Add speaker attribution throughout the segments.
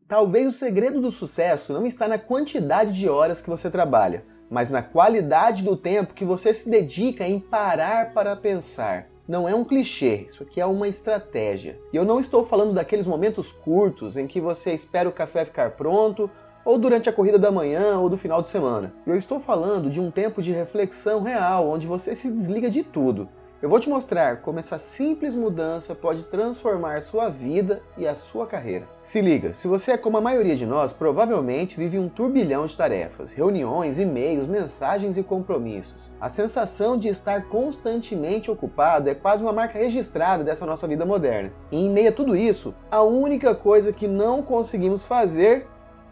Speaker 1: Talvez o segredo do sucesso não está na quantidade de horas que você trabalha, mas na qualidade do tempo que você se dedica em parar para pensar. Não é um clichê, isso aqui é uma estratégia. E eu não estou falando daqueles momentos curtos em que você espera o café ficar pronto, ou durante a corrida da manhã ou do final de semana. Eu estou falando de um tempo de reflexão real, onde você se desliga de tudo. Eu vou te mostrar como essa simples mudança pode transformar sua vida e a sua carreira. Se liga, se você é como a maioria de nós, provavelmente vive um turbilhão de tarefas, reuniões, e-mails, mensagens e compromissos. A sensação de estar constantemente ocupado é quase uma marca registrada dessa nossa vida moderna. E em meio a tudo isso, a única coisa que não conseguimos fazer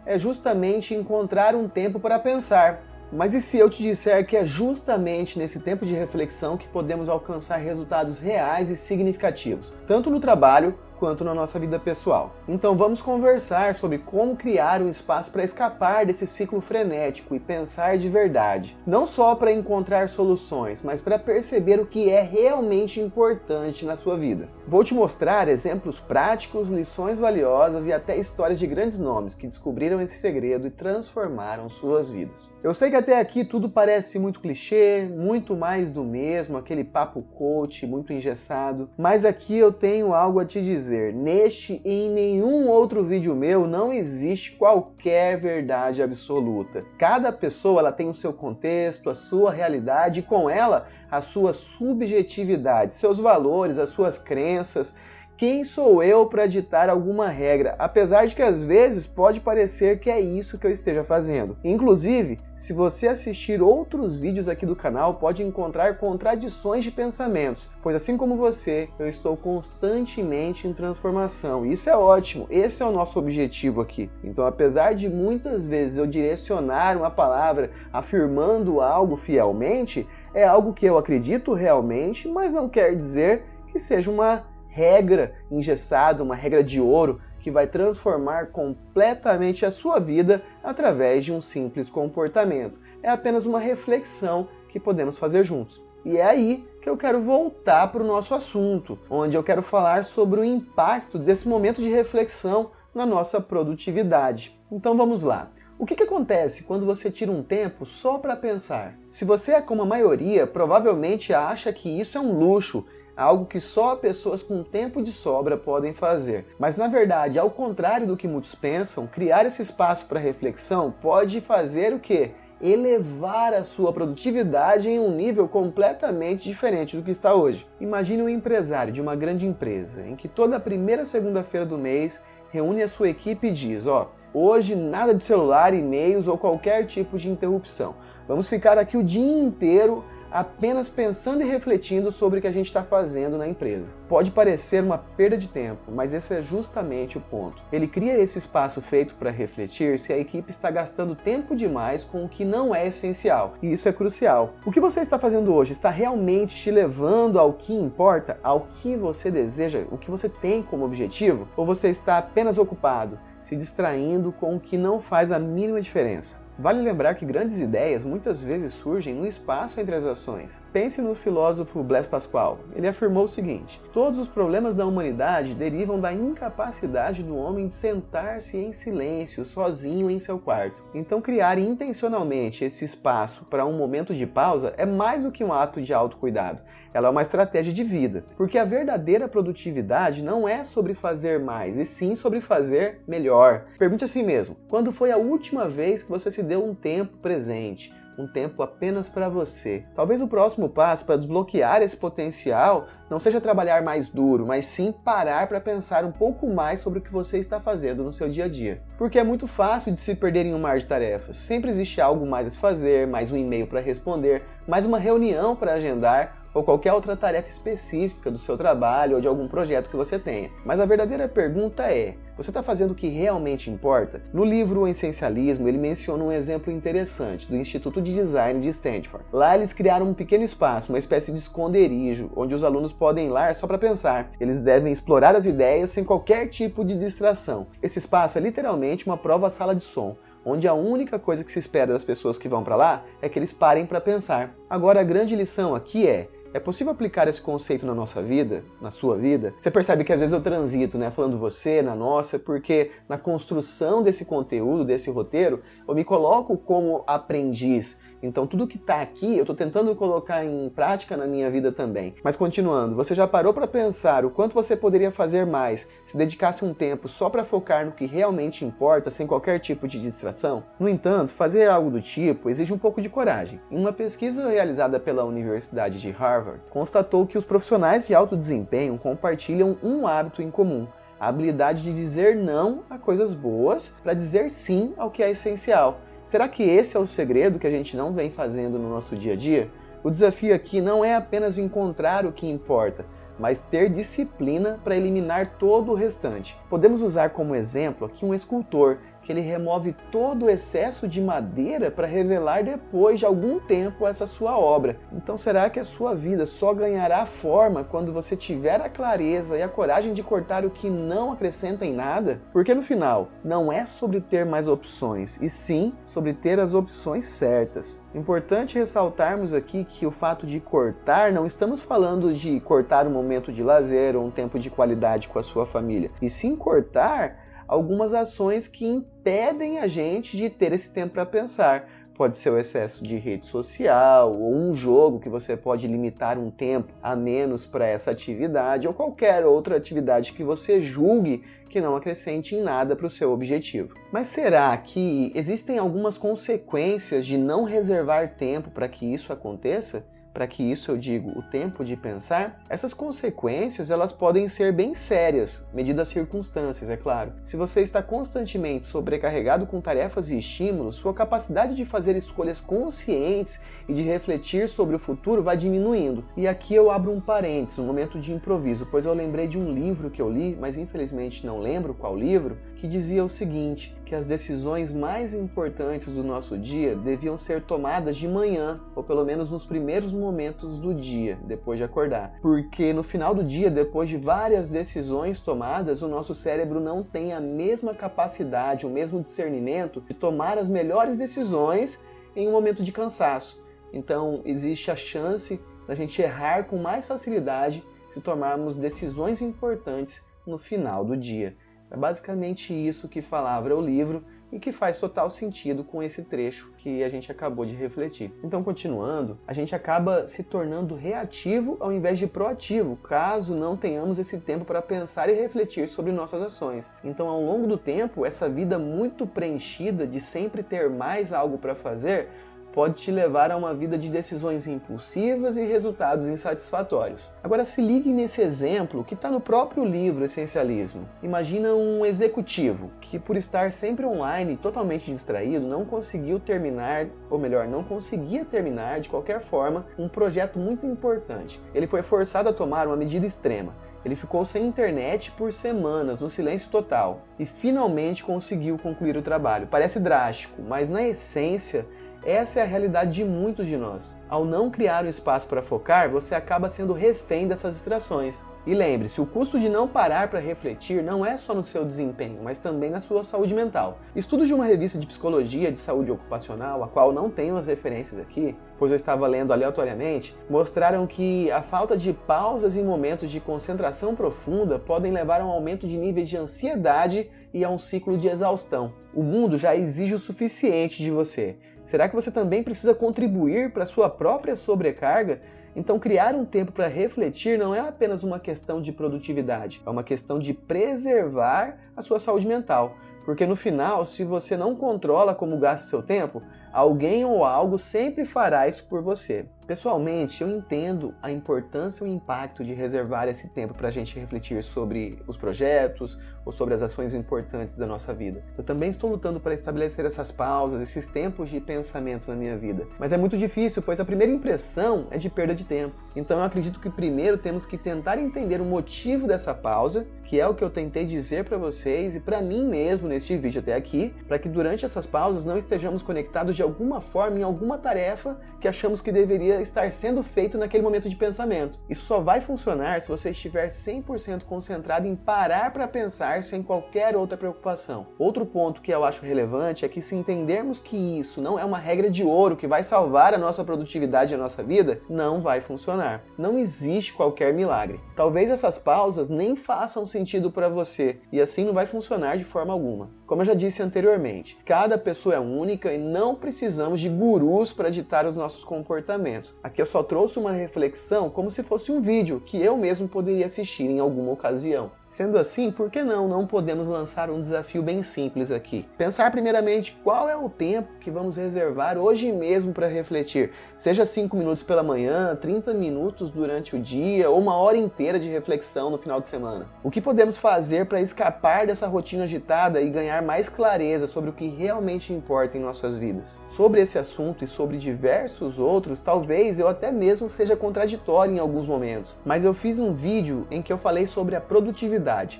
Speaker 1: é justamente encontrar um tempo para pensar. Mas e se eu te disser que é justamente nesse tempo de reflexão que podemos alcançar resultados reais e significativos, tanto no trabalho quanto na nossa vida pessoal? Então vamos conversar sobre como criar um espaço para escapar desse ciclo frenético e pensar de verdade. Não só para encontrar soluções, mas para perceber o que é realmente importante na sua vida. Vou te mostrar exemplos práticos, lições valiosas e até histórias de grandes nomes que descobriram esse segredo e transformaram suas vidas. Eu sei que até aqui tudo parece muito clichê, muito mais do mesmo, aquele papo coach muito engessado, mas aqui eu tenho algo a te dizer. Neste e em nenhum outro vídeo meu não existe qualquer verdade absoluta. Cada pessoa ela tem o seu contexto, a sua realidade e com ela a sua subjetividade, seus valores, as suas crenças. Quem sou eu para ditar alguma regra? Apesar de que às vezes pode parecer que é isso que eu esteja fazendo. Inclusive, se você assistir outros vídeos aqui do canal, pode encontrar contradições de pensamentos, pois assim como você, eu estou constantemente em transformação. E isso é ótimo, esse é o nosso objetivo aqui. Então, apesar de muitas vezes eu direcionar uma palavra afirmando algo fielmente, é algo que eu acredito realmente, mas não quer dizer que seja uma regra engessada, uma regra de ouro que vai transformar completamente a sua vida através de um simples comportamento. É apenas uma reflexão que podemos fazer juntos. E é aí que eu quero voltar para o nosso assunto, onde eu quero falar sobre o impacto desse momento de reflexão na nossa produtividade. Então vamos lá. O que acontece quando você tira um tempo só para pensar? Se você é como a maioria, provavelmente acha que isso é um luxo, algo que só pessoas com tempo de sobra podem fazer. Mas na verdade, ao contrário do que muitos pensam, criar esse espaço para reflexão pode fazer o quê? Elevar a sua produtividade em um nível completamente diferente do que está hoje. Imagine um empresário de uma grande empresa, em que toda primeira segunda-feira do mês reúne a sua equipe e diz, hoje nada de celular, e-mails ou qualquer tipo de interrupção. Vamos ficar aqui o dia inteiro apenas pensando e refletindo sobre o que a gente está fazendo na empresa. Pode parecer uma perda de tempo, mas esse é justamente o ponto. Ele cria esse espaço feito para refletir se a equipe está gastando tempo demais com o que não é essencial, e isso é crucial. O que você está fazendo hoje está realmente te levando ao que importa, ao que você deseja, o que você tem como objetivo? Ou você está apenas ocupado, se distraindo com o que não faz a mínima diferença? Vale lembrar que grandes ideias muitas vezes surgem no espaço entre as ações. Pense no filósofo Blaise Pascal. Ele afirmou o seguinte: todos os problemas da humanidade derivam da incapacidade do homem de sentar-se em silêncio, sozinho em seu quarto. Então criar intencionalmente esse espaço para um momento de pausa é mais do que um ato de autocuidado. Ela é uma estratégia de vida. Porque a verdadeira produtividade não é sobre fazer mais, e sim sobre fazer melhor. Pergunte a si mesmo, quando foi a última vez que você se deu um tempo presente, um tempo apenas para você? Talvez o próximo passo para desbloquear esse potencial não seja trabalhar mais duro, mas sim parar para pensar um pouco mais sobre o que você está fazendo no seu dia a dia. Porque é muito fácil de se perder em um mar de tarefas. Sempre existe algo mais a se fazer, mais um e-mail para responder, mais uma reunião para agendar, ou qualquer outra tarefa específica do seu trabalho ou de algum projeto que você tenha. Mas a verdadeira pergunta é, você está fazendo o que realmente importa? No livro O Essencialismo, ele menciona um exemplo interessante do Instituto de Design de Stanford. Lá eles criaram um pequeno espaço, uma espécie de esconderijo, onde os alunos podem ir lá só para pensar. Eles devem explorar as ideias sem qualquer tipo de distração. Esse espaço é literalmente uma prova-sala de som, onde a única coisa que se espera das pessoas que vão para lá é que eles parem para pensar. Agora, a grande lição aqui é, É possível aplicar esse conceito na nossa vida, na sua vida? Você percebe que às vezes eu transito, né, falando você, na nossa, porque na construção desse conteúdo, desse roteiro, eu me coloco como aprendiz. Então tudo que está aqui eu estou tentando colocar em prática na minha vida também. Mas continuando, você já parou para pensar o quanto você poderia fazer mais se dedicasse um tempo só para focar no que realmente importa, sem qualquer tipo de distração? No entanto, fazer algo do tipo exige um pouco de coragem. Em uma pesquisa realizada pela Universidade de Harvard, constatou que os profissionais de alto desempenho compartilham um hábito em comum: a habilidade de dizer não a coisas boas para dizer sim ao que é essencial. Será que esse é o segredo que a gente não vem fazendo no nosso dia a dia? O desafio aqui não é apenas encontrar o que importa, mas ter disciplina para eliminar todo o restante. Podemos usar como exemplo aqui um escultor, que ele remove todo o excesso de madeira para revelar depois de algum tempo essa sua obra. Então será que a sua vida só ganhará forma quando você tiver a clareza e a coragem de cortar o que não acrescenta em nada? Porque no final, não é sobre ter mais opções, e sim sobre ter as opções certas. Importante ressaltarmos aqui que o fato de cortar, não estamos falando de cortar um momento de lazer ou um tempo de qualidade com a sua família, e sim cortar algumas ações que impedem a gente de ter esse tempo para pensar. Pode ser o excesso de rede social, ou um jogo que você pode limitar um tempo a menos para essa atividade, ou qualquer outra atividade que você julgue que não acrescente em nada para o seu objetivo. Mas será que existem algumas consequências de não reservar tempo para que isso aconteça? Para que isso eu digo o tempo de pensar? Essas consequências elas podem ser bem sérias, medidas as circunstâncias, é claro. Se você está constantemente sobrecarregado com tarefas e estímulos, sua capacidade de fazer escolhas conscientes e de refletir sobre o futuro vai diminuindo. E aqui eu abro um parênteses, um momento de improviso, pois eu lembrei de um livro que eu li, mas infelizmente não lembro qual livro, que dizia o seguinte, que as decisões mais importantes do nosso dia deviam ser tomadas de manhã, ou pelo menos nos primeiros momentos do dia, depois de acordar. Porque no final do dia, depois de várias decisões tomadas, o nosso cérebro não tem a mesma capacidade, o mesmo discernimento de tomar as melhores decisões em um momento de cansaço. Então, existe a chance da gente errar com mais facilidade se tomarmos decisões importantes no final do dia. É basicamente isso que falava o livro e que faz total sentido com esse trecho que a gente acabou de refletir. Então, continuando, a gente acaba se tornando reativo ao invés de proativo, caso não tenhamos esse tempo para pensar e refletir sobre nossas ações. Então, ao longo do tempo, essa vida muito preenchida de sempre ter mais algo para fazer pode te levar a uma vida de decisões impulsivas e resultados insatisfatórios. Agora se ligue nesse exemplo que está no próprio livro Essencialismo. Imagina um executivo que, por estar sempre online, totalmente distraído, não conseguiu terminar, ou melhor, não conseguia terminar de qualquer forma um projeto muito importante. Ele foi forçado a tomar uma medida extrema. Ele ficou sem internet por semanas, no silêncio total, e finalmente conseguiu concluir o trabalho. Parece drástico, mas na essência, essa é a realidade de muitos de nós. Ao não criar um espaço para focar, você acaba sendo refém dessas distrações. E lembre-se, o custo de não parar para refletir não é só no seu desempenho, mas também na sua saúde mental. Estudos de uma revista de psicologia de saúde ocupacional, a qual não tenho as referências aqui, pois eu estava lendo aleatoriamente, mostraram que a falta de pausas em momentos de concentração profunda podem levar a um aumento de níveis de ansiedade e a um ciclo de exaustão. O mundo já exige o suficiente de você. Será que você também precisa contribuir para a sua própria sobrecarga? Então, criar um tempo para refletir não é apenas uma questão de produtividade, é uma questão de preservar a sua saúde mental. Porque no final, se você não controla como gasta seu tempo, alguém ou algo sempre fará isso por você. Pessoalmente, eu entendo a importância e o impacto de reservar esse tempo para a gente refletir sobre os projetos ou sobre as ações importantes da nossa vida. Eu também estou lutando para estabelecer essas pausas, esses tempos de pensamento na minha vida. Mas é muito difícil, pois a primeira impressão é de perda de tempo. Então eu acredito que primeiro temos que tentar entender o motivo dessa pausa, que é o que eu tentei dizer para vocês e para mim mesmo neste vídeo até aqui, para que durante essas pausas não estejamos conectados de alguma forma em alguma tarefa que achamos que deveria estar sendo feito naquele momento de pensamento. Isso só vai funcionar se você estiver 100% concentrado em parar para pensar sem qualquer outra preocupação. Outro ponto que eu acho relevante é que se entendermos que isso não é uma regra de ouro que vai salvar a nossa produtividade e a nossa vida, não vai funcionar. Não existe qualquer milagre. Talvez essas pausas nem façam sentido para você e assim não vai funcionar de forma alguma. Como eu já disse anteriormente, cada pessoa é única e não precisamos de gurus para ditar os nossos comportamentos. Aqui eu só trouxe uma reflexão como se fosse um vídeo que eu mesmo poderia assistir em alguma ocasião. Sendo assim, por que não podemos lançar um desafio bem simples aqui? Pensar primeiramente qual é o tempo que vamos reservar hoje mesmo para refletir. Seja 5 minutos pela manhã, 30 minutos durante o dia ou uma hora inteira de reflexão no final de semana. O que podemos fazer para escapar dessa rotina agitada e ganhar mais clareza sobre o que realmente importa em nossas vidas? Sobre esse assunto e sobre diversos outros, talvez eu até mesmo seja contraditório em alguns momentos, mas eu fiz um vídeo em que eu falei sobre a produtividade.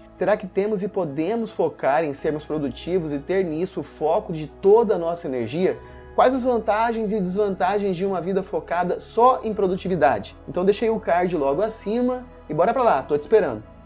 Speaker 1: Será que temos e podemos focar em sermos produtivos e ter nisso o foco de toda a nossa energia? Quais as vantagens e desvantagens de uma vida focada só em produtividade? Então deixei o card logo acima e bora pra lá, tô te esperando.